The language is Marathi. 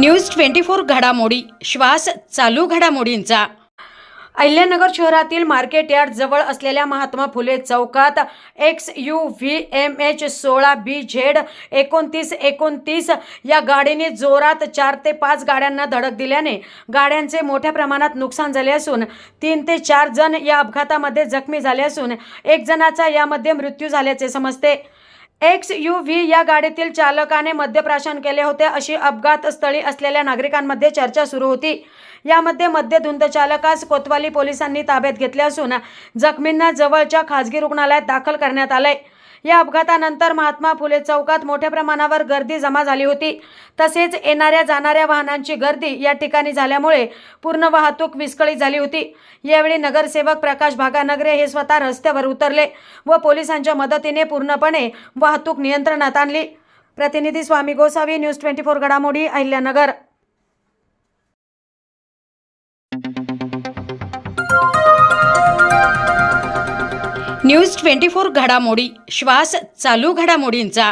न्यूज 24 घडामोडी श्वास चालू घडामोडींचा। अहिल्यानगर शहरातील मार्केट यार्ड जवळ असलेल्या महात्मा फुले चौकात XUVMH 16BZ 2929 या गाडीने जोरात 4 ते 5 गाड्यांना धडक दिल्याने गाड्यांचे मोठ्या प्रमाणात नुकसान झाले असून 3 ते 4 जण या अपघातामध्ये जखमी झाले असून एक जणाचा यामध्ये मृत्यू झाल्याचे समजते। XUV या गाडीतील चालकाने मद्यप्राशन केले होते अशी अपघात स्थळी असलेल्या नागरिकांमध्ये चर्चा सुरू होती। यामध्ये मद्यधुंद चालकास कोतवाली पोलिसांनी ताब्यात घेतले असून जखमींना जवळच्या खासगी रुग्णालयात दाखल करण्यात आले। या अपघातानंतर महात्मा फुले चौकात मोठ्या प्रमाणावर गर्दी जमा झाली होती। तसेच येणाऱ्या जाणाऱ्या वाहनांची गर्दी या ठिकाणी झाल्यामुळे पूर्ण वाहतूक विस्कळीत झाली होती। यावेळी नगरसेवक प्रकाश भागानगरे हे स्वतः रस्त्यावर उतरले व पोलिसांच्या मदतीने पूर्णपणे वाहतूक नियंत्रणात आणली। प्रतिनिधी स्वामी गोसावी, न्यूज 24 घडामोडी, अहिल्यानगर। न्यूज 24 घडामोडी श्वास चालू घडामोडींचा।